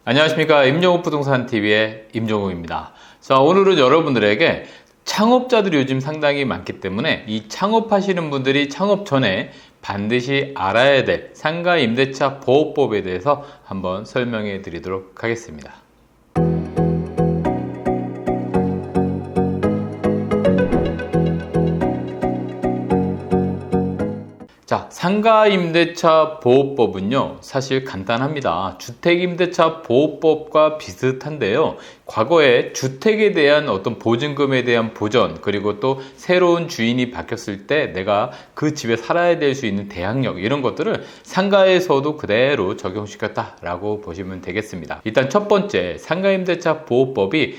안녕하십니까. 임종욱 부동산TV의 임종욱입니다. 자, 오늘은 여러분들에게 창업자들이 요즘 상당히 많기 때문에 이 창업하시는 분들이 창업 전에 반드시 알아야 될 상가임대차 보호법에 대해서 한번 설명해 드리도록 하겠습니다. 자, 상가임대차 보호법은요, 사실 간단합니다. 주택임대차 보호법과 비슷한데요. 과거에 주택에 대한 어떤 보증금에 대한 보전, 그리고 또 새로운 주인이 바뀌었을 때 내가 그 집에 살아야 될 수 있는 대항력, 이런 것들을 상가에서도 그대로 적용시켰다라고 보시면 되겠습니다. 일단 첫 번째, 상가임대차 보호법이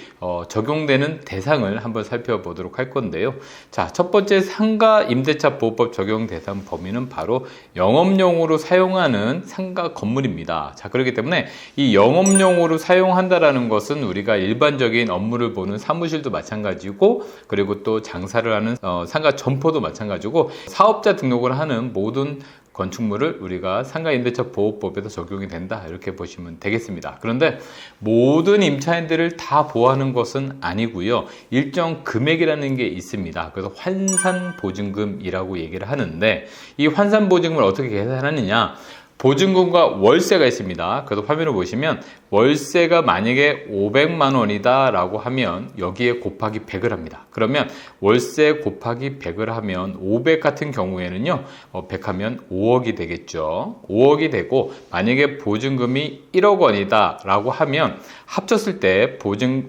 적용되는 대상을 한번 살펴보도록 할 건데요. 자, 첫 번째 상가임대차 보호법 적용 대상 범위는 바로 영업용으로 사용하는 상가 건물입니다. 자, 그렇기 때문에 이 영업용으로 사용한다라는 것은 우리가 일반적인 업무를 보는 사무실도 마찬가지고, 그리고 또 장사를 하는 상가 점포도 마찬가지고, 사업자 등록을 하는 모든 건축물을 우리가 상가임대차 보호법에서 적용이 된다, 이렇게 보시면 되겠습니다. 그런데 모든 임차인들을 다 보호하는 것은 아니고요. 일정 금액이라는 게 있습니다. 그래서 환산보증금이라고 얘기를 하는데, 이 환산보증금을 어떻게 계산하느냐, 보증금과 월세가 있습니다. 그래서 화면을 보시면 월세가 만약에 500만 원이다 라고 하면 여기에 곱하기 100을 합니다. 그러면 월세 곱하기 100을 하면 500 같은 경우에는요, 100 하면 5억이 되겠죠. 5억이 되고, 만약에 보증금이 1억 원이다 라고 하면 합쳤을 때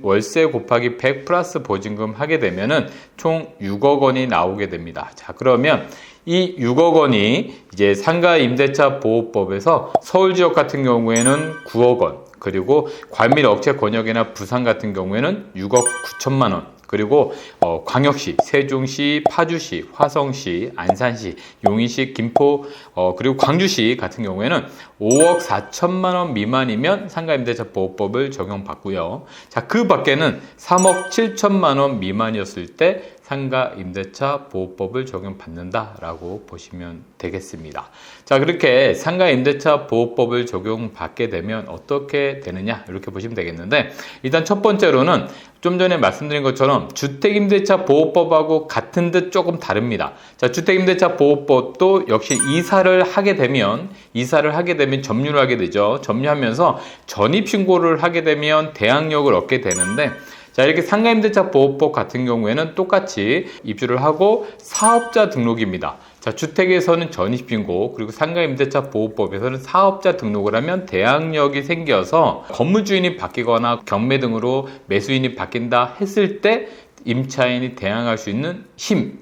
월세 곱하기 100 플러스 보증금 하게 되면은 총 6억 원이 나오게 됩니다. 자, 그러면 이 6억 원이 이제 상가임대차 보호법에서 서울 지역 같은 경우에는 9억 원, 그리고 과밀 억체 권역이나 부산 같은 경우에는 6억 9천만 원, 그리고 광역시, 세종시, 파주시, 화성시, 안산시, 용인시, 김포, 그리고 광주시 같은 경우에는 5억 4천만 원 미만이면 상가임대차 보호법을 적용받고요. 자, 그 밖에는 3억 7천만 원 미만이었을 때 상가임대차 보호법을 적용받는다라고 보시면 되겠습니다. 자, 그렇게 상가임대차 보호법을 적용받게 되면 어떻게 되느냐, 이렇게 보시면 되겠는데, 일단 첫 번째로는 좀 전에 말씀드린 것처럼 주택임대차 보호법하고 같은 듯 조금 다릅니다. 자, 주택임대차 보호법도 역시 이사를 하게 되면 점유를 하게 되죠. 점유하면서 전입신고를 하게 되면 대항력을 얻게 되는데, 자, 이렇게 상가임대차 보호법 같은 경우에는 똑같이 입주를 하고 사업자 등록입니다. 자, 주택에서는 전입신고, 그리고 상가임대차 보호법에서는 사업자 등록을 하면 대항력이 생겨서 건물주인이 바뀌거나 경매 등으로 매수인이 바뀐다 했을 때 임차인이 대항할 수 있는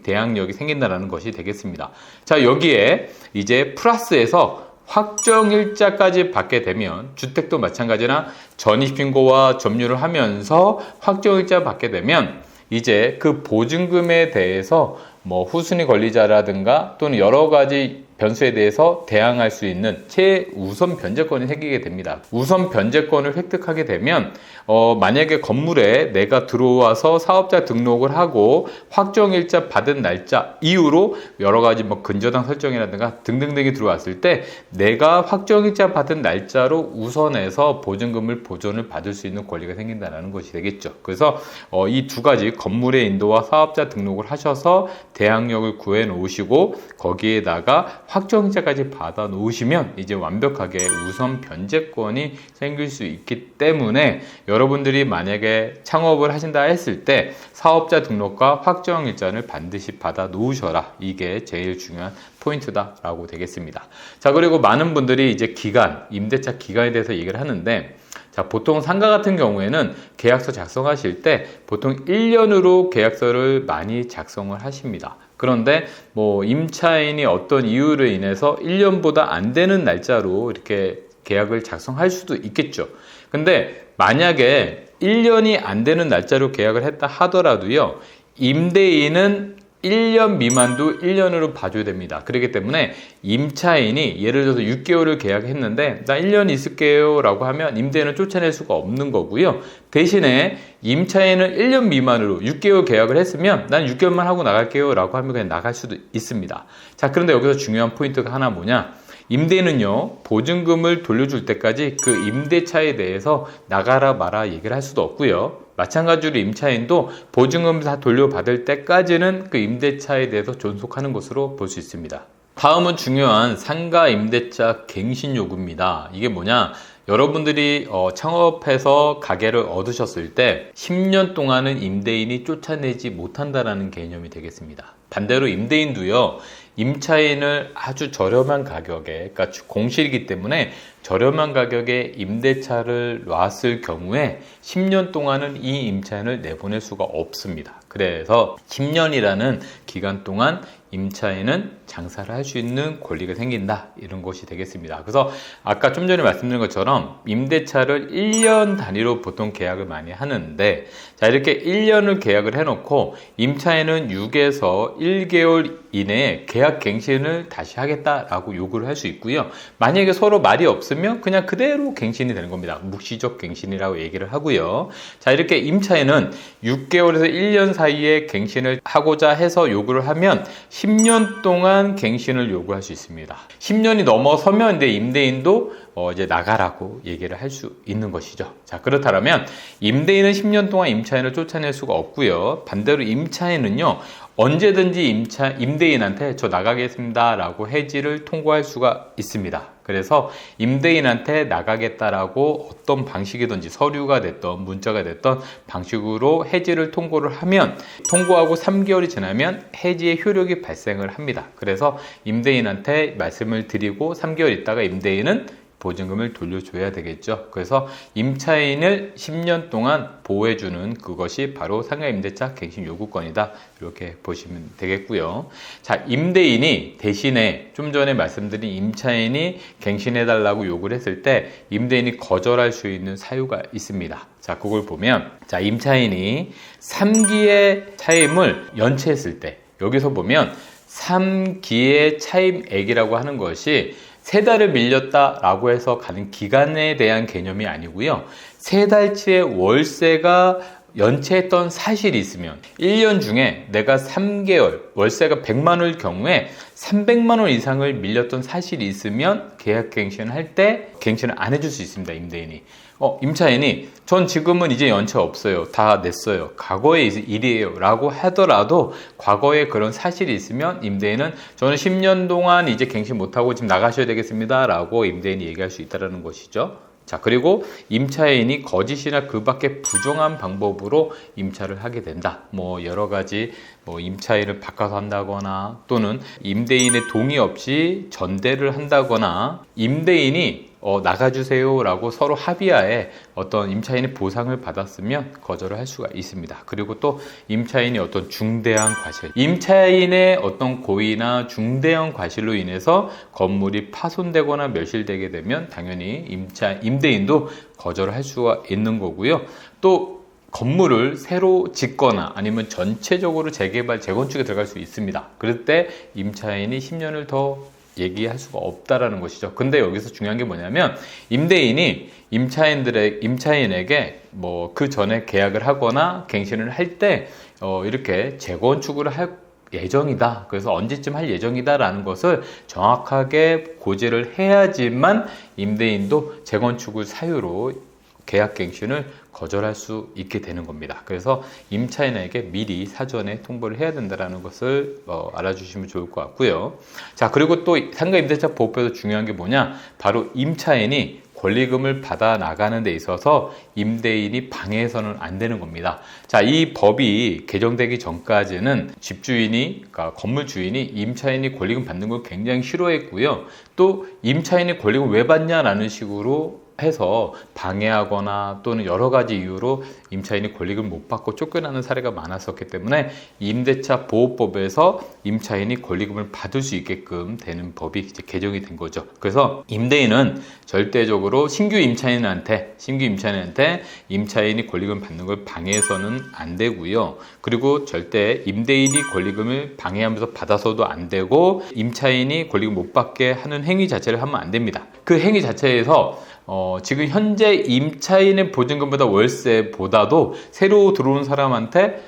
대항력이 생긴다는 것이 되겠습니다. 자, 여기에 이제 플러스해서 확정일자까지 받게 되면, 주택도 마찬가지나 전입신고와 점유를 하면서 확정일자 받게 되면 이제 그 보증금에 대해서 후순위 권리자라든가 또는 여러 가지 변수에 대해서 대항할 수 있는 최우선 변제권이 생기게 됩니다. 우선 변제권을 획득하게 되면 만약에 건물에 내가 들어와서 사업자 등록을 하고 확정일자 받은 날짜 이후로 여러 가지 근저당 설정이라든가 등등등이 들어왔을 때 내가 확정일자 받은 날짜로 우선해서 보증금을 보존을 받을 수 있는 권리가 생긴다는 것이 되겠죠. 그래서 이 두 가지, 건물의 인도와 사업자 등록을 하셔서 대항력을 구해 놓으시고 거기에다가 확정일자까지 받아 놓으시면 이제 완벽하게 우선 변제권이 생길 수 있기 때문에, 여러분들이 만약에 창업을 하신다 했을 때 사업자 등록과 확정일자를 반드시 받아 놓으셔라. 이게 제일 중요한 포인트다라고 되겠습니다. 자, 그리고 많은 분들이 이제 임대차 기간에 대해서 얘기를 하는데, 자, 보통 상가 같은 경우에는 계약서 작성하실 때 보통 1년으로 계약서를 많이 작성을 하십니다. 그런데 임차인이 어떤 이유로 인해서 1년보다 안 되는 날짜로 이렇게 계약을 작성할 수도 있겠죠. 근데 만약에 1년이 안 되는 날짜로 계약을 했다 하더라도요, 임대인은 1년 미만도 1년으로 봐줘야 됩니다. 그렇기 때문에 임차인이 예를 들어서 6개월을 계약했는데 나 1년 있을게요 라고 하면 임대인은 쫓아낼 수가 없는 거고요. 대신에 임차인은 1년 미만으로 6개월 계약을 했으면 난 6개월만 하고 나갈게요 라고 하면 그냥 나갈 수도 있습니다. 자, 그런데 여기서 중요한 포인트가 하나 뭐냐, 임대인은요, 보증금을 돌려줄 때까지 그 임대차에 대해서 나가라 마라 얘기를 할 수도 없고요. 마찬가지로 임차인도 보증금 다 돌려받을 때까지는 그 임대차에 대해서 존속하는 것으로 볼 수 있습니다. 다음은 중요한 상가 임대차 갱신 요구입니다. 이게 뭐냐? 여러분들이 창업해서 가게를 얻으셨을 때 10년 동안은 임대인이 쫓아내지 못한다라는 개념이 되겠습니다. 반대로 임대인도요, 임차인을 아주 저렴한 가격에, 그러니까 공실이기 때문에 저렴한 가격에 임대차를 놨을 경우에 10년 동안은 이 임차인을 내보낼 수가 없습니다. 그래서 10년이라는 기간 동안 임차인은 장사를 할 수 있는 권리가 생긴다, 이런 것이 되겠습니다. 그래서 아까 좀 전에 말씀드린 것처럼 임대차를 1년 단위로 보통 계약을 많이 하는데, 자, 이렇게 1년을 계약을 해놓고 임차인은 6에서 1개월 이내에 계약 갱신을 다시 하겠다라고 요구를 할 수 있고요. 만약에 서로 말이 없으면 그냥 그대로 갱신이 되는 겁니다. 묵시적 갱신이라고 얘기를 하고요. 자, 이렇게 임차인은 6개월에서 1년 사이에 갱신을 하고자 해서 요구를 하면 10년 동안 갱신을 요구할 수 있습니다. 10년이 넘어서면 이제 임대인도 이제 나가라고 얘기를 할 수 있는 것이죠. 자, 그렇다면 임대인은 10년 동안 임차인을 쫓아낼 수가 없고요. 반대로 임차인은요, 언제든지 임대인한테 저 나가겠습니다 라고 해지를 통보할 수가 있습니다. 그래서 임대인한테 나가겠다라고 어떤 방식이든지 서류가 됐던 문자가 됐던 방식으로 해지를 통보를 하면, 통보하고 3개월이 지나면 해지의 효력이 발생을 합니다. 그래서 임대인한테 말씀을 드리고 3개월 있다가 임대인은 보증금을 돌려줘야 되겠죠. 그래서 임차인을 10년 동안 보호해주는 그것이 바로 상가임대차 갱신 요구권이다, 이렇게 보시면 되겠고요. 자, 임대인이 대신에 좀 전에 말씀드린 임차인이 갱신해달라고 요구를 했을 때 임대인이 거절할 수 있는 사유가 있습니다. 자, 그걸 보면, 자, 임차인이 3기의 차임을 연체했을 때, 여기서 보면 3기의 차임액이라고 하는 것이 3달을 밀렸다라고 해서 가는 기간에 대한 개념이 아니고요. 3달치의 월세가 연체했던 사실이 있으면, 1년 중에 내가 3개월 월세가 100만 원일 경우에 300만 원 이상을 밀렸던 사실이 있으면 계약갱신을 할 때 갱신을 안 해줄 수 있습니다, 임대인이. 임차인이 전 지금은 이제 연체 없어요, 다 냈어요, 과거의 일이에요 라고 하더라도 과거에 그런 사실이 있으면 임대인은 저는 10년 동안 이제 갱신 못하고 지금 나가셔야 되겠습니다 라고 임대인이 얘기할 수 있다는 것이죠. 자, 그리고 임차인이 거짓이나 그 밖에 부정한 방법으로 임차를 하게 된다. 여러 가지 임차인을 바꿔서 한다거나, 또는 임대인의 동의 없이 전대를 한다거나, 임대인이 나가주세요 라고 서로 합의하에 어떤 임차인이 보상을 받았으면 거절을 할 수가 있습니다. 그리고 또 임차인이 어떤 중대한 과실, 임차인의 어떤 고의나 중대한 과실로 인해서 건물이 파손되거나 멸실되게 되면 당연히 임대인도 거절을 할 수가 있는 거고요. 또 건물을 새로 짓거나 아니면 전체적으로 재개발, 재건축에 들어갈 수 있습니다. 그럴 때 임차인이 10년을 더 얘기할 수가 없다라는 것이죠. 근데 여기서 중요한 게 뭐냐면, 임대인이 임차인에게 그 전에 계약을 하거나 갱신을 할 때 이렇게 재건축을 할 예정이다, 그래서 언제쯤 할 예정이다 라는 것을 정확하게 고지를 해야지만 임대인도 재건축을 사유로 계약갱신을 거절할 수 있게 되는 겁니다. 그래서 임차인에게 미리 사전에 통보를 해야 된다는 것을 알아주시면 좋을 것 같고요. 자, 그리고 또 상가임대차 보호법에서 중요한 게 뭐냐, 바로 임차인이 권리금을 받아 나가는 데 있어서 임대인이 방해해서는 안 되는 겁니다. 자, 이 법이 개정되기 전까지는 집주인이, 그러니까 건물 주인이 임차인이 권리금 받는 걸 굉장히 싫어했고요. 또 임차인이 권리금 왜 받냐라는 식으로 해서 방해하거나 또는 여러 가지 이유로 임차인이 권리금을 못 받고 쫓겨나는 사례가 많았었기 때문에 임대차 보호법에서 임차인이 권리금을 받을 수 있게끔 되는 법이 이제 개정이 된 거죠. 그래서 임대인은 절대적으로 신규 임차인한테 임차인이 권리금 받는 걸 방해해서는 안 되고요. 그리고 절대 임대인이 권리금을 방해하면서 받아서도 안 되고, 임차인이 권리금 못 받게 하는 행위 자체를 하면 안 됩니다. 그 행위 자체에서 지금 현재 임차인의 보증금보다 월세보다도 새로 들어온 사람한테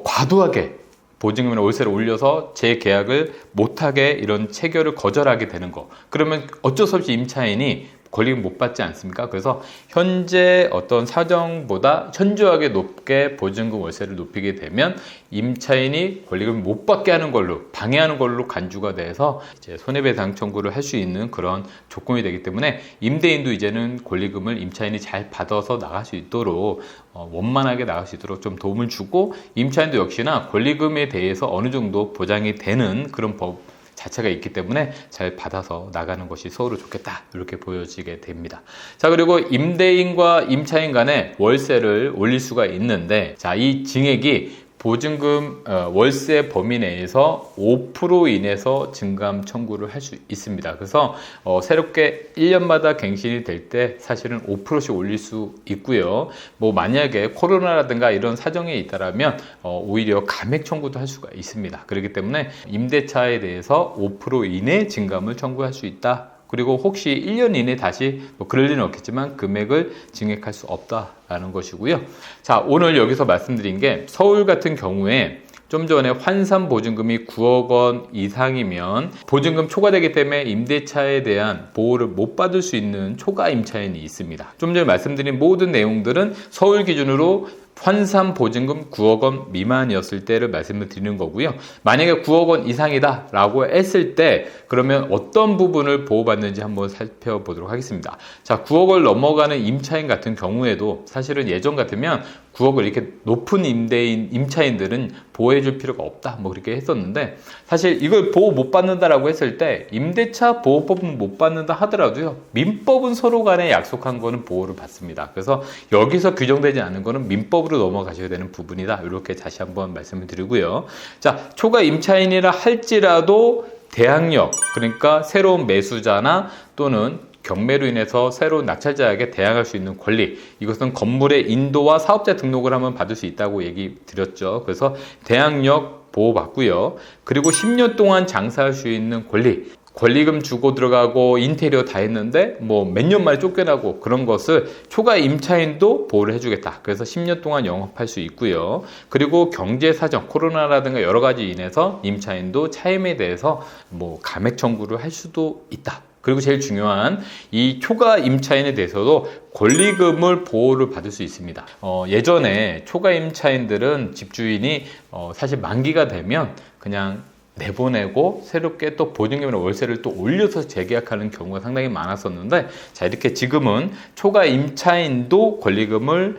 과도하게 보증금이나 월세를 올려서 재계약을 못하게 이런 체결을 거절하게 되는 거. 그러면 어쩔 수 없이 임차인이 권리금 못 받지 않습니까? 그래서 현재 어떤 사정보다 현저하게 높게 보증금 월세를 높이게 되면 임차인이 권리금을 못 받게 하는 걸로, 방해하는 걸로 간주가 돼서 이제 손해배상 청구를 할 수 있는 그런 조건이 되기 때문에 임대인도 이제는 권리금을 임차인이 잘 받아서 나갈 수 있도록 원만하게 나갈 수 있도록 좀 도움을 주고, 임차인도 역시나 권리금에 대해서 어느 정도 보장이 되는 그런 법 자체가 있기 때문에 잘 받아서 나가는 것이 서로 좋겠다, 이렇게 보여지게 됩니다. 자, 그리고 임대인과 임차인 간에 월세를 올릴 수가 있는데, 자, 이 증액이 보증금 월세 범위 내에서 5% 이내에서 증감 청구를 할 수 있습니다. 그래서 새롭게 1년마다 갱신이 될 때 사실은 5%씩 올릴 수 있고요. 뭐 만약에 코로나라든가 이런 사정이 있다라면 오히려 감액 청구도 할 수가 있습니다. 그렇기 때문에 임대차에 대해서 5% 이내 증감을 청구할 수 있다. 그리고 혹시 1년 이내 다시 그럴 리는 없겠지만 금액을 증액할 수 없다라는 것이고요. 자, 오늘 여기서 말씀드린 게 서울 같은 경우에 좀 전에 환산 보증금이 9억 원 이상이면 보증금 초과되기 때문에 임대차에 대한 보호를 못 받을 수 있는 초과 임차인이 있습니다. 좀 전에 말씀드린 모든 내용들은 서울 기준으로 환산 보증금 9억 원 미만이었을 때를 말씀을 드리는 거고요. 만약에 9억 원 이상이다 라고 했을 때 그러면 어떤 부분을 보호받는지 한번 살펴보도록 하겠습니다. 자, 9억을 넘어가는 임차인 같은 경우에도 사실은 예전 같으면 9억을 이렇게 높은 임차인들은 보호해 줄 필요가 없다, 뭐 그렇게 했었는데, 사실 이걸 보호 못 받는다라고 했을 때 임대차 보호법은 못 받는다 하더라도요, 민법은 서로 간에 약속한 거는 보호를 받습니다. 그래서 여기서 규정되지 않은 거는 민법으로 넘어가셔야 되는 부분이다, 이렇게 다시 한번 말씀을 드리고요. 자, 초과 임차인이라 할지라도 대항력, 그러니까 새로운 매수자나 또는 경매로 인해서 새로운 낙찰자에게 대항할 수 있는 권리, 이것은 건물의 인도와 사업자 등록을 하면 받을 수 있다고 얘기 드렸죠. 그래서 대항력 보호받고요. 그리고 10년 동안 장사할 수 있는 권리, 권리금 주고 들어가고 인테리어 다 했는데 뭐 몇 년 만에 쫓겨나고 그런 것을 초과 임차인도 보호를 해주겠다. 그래서 10년 동안 영업할 수 있고요. 그리고 경제 사정, 코로나라든가 여러 가지 인해서 임차인도 차임에 대해서 뭐 감액 청구를 할 수도 있다. 그리고 제일 중요한 이 초과 임차인에 대해서도 권리금을 보호를 받을 수 있습니다. 예전에 초과 임차인들은 집주인이 사실 만기가 되면 그냥 내보내고 새롭게 또 보증금이나 월세를 또 올려서 재계약하는 경우가 상당히 많았었는데, 자, 이렇게 지금은 초과 임차인도 권리금을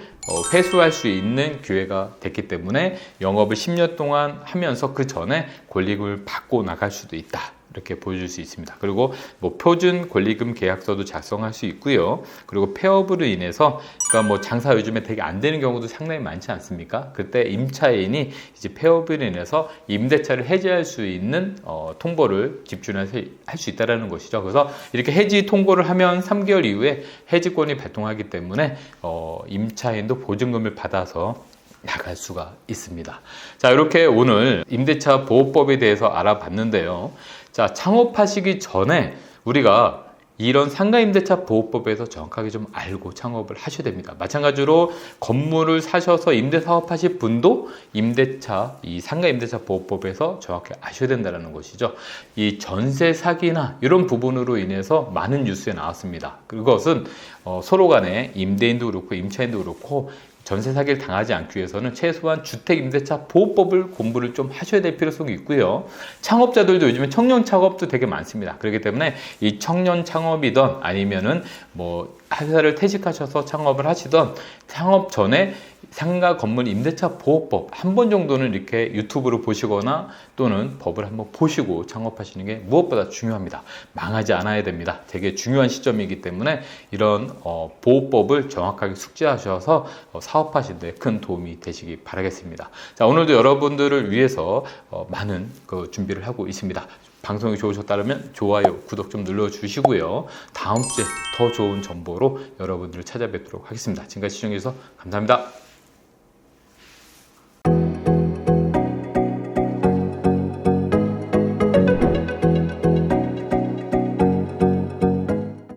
회수할 수 있는 기회가 됐기 때문에 영업을 10년 동안 하면서 그 전에 권리금을 받고 나갈 수도 있다, 이렇게 보여줄 수 있습니다. 그리고 뭐 표준 권리금 계약서도 작성할 수 있고요. 그리고 폐업으로 인해서, 그러니까 뭐 장사 요즘에 되게 안 되는 경우도 상당히 많지 않습니까? 그때 임차인이 이제 폐업으로 인해서 임대차를 해지할 수 있는 통보를 집주인한테 할 수 있다라는 것이죠. 그래서 이렇게 해지 통보를 하면 3개월 이후에 해지권이 발동하기 때문에 임차인도 보증금을 받아서 나갈 수가 있습니다. 자, 이렇게 오늘 임대차 보호법에 대해서 알아봤는데요. 자, 창업하시기 전에 우리가 이런 상가임대차 보호법에서 정확하게 좀 알고 창업을 하셔야 됩니다. 마찬가지로 건물을 사셔서 임대사업하실 분도 임대차, 이 상가임대차 보호법에서 정확히 아셔야 된다는 것이죠. 이 전세 사기나 이런 부분으로 인해서 많은 뉴스에 나왔습니다. 그것은 서로 간에 임대인도 그렇고 임차인도 그렇고 전세 사기를 당하지 않기 위해서는 최소한 주택임대차 보호법을 공부를 좀 하셔야 될 필요성이 있고요. 창업자들도 요즘에 청년 창업도 되게 많습니다. 그렇기 때문에 이 청년 창업이든 아니면은 뭐 회사를 퇴직하셔서 창업을 하시던 창업 전에 상가 건물 임대차 보호법 한 번 정도는 이렇게 유튜브로 보시거나 또는 법을 한번 보시고 창업하시는 게 무엇보다 중요합니다. 망하지 않아야 됩니다. 되게 중요한 시점이기 때문에 이런 보호법을 정확하게 숙지하셔서 사업하시는 데 큰 도움이 되시기 바라겠습니다. 자, 오늘도 여러분들을 위해서 많은 그 준비를 하고 있습니다. 방송이 좋으셨다면 좋아요, 구독 좀 눌러주시고요. 다음 주에 더 좋은 정보로 여러분들을 찾아뵙도록 하겠습니다. 지금까지 시청해주셔서 감사합니다.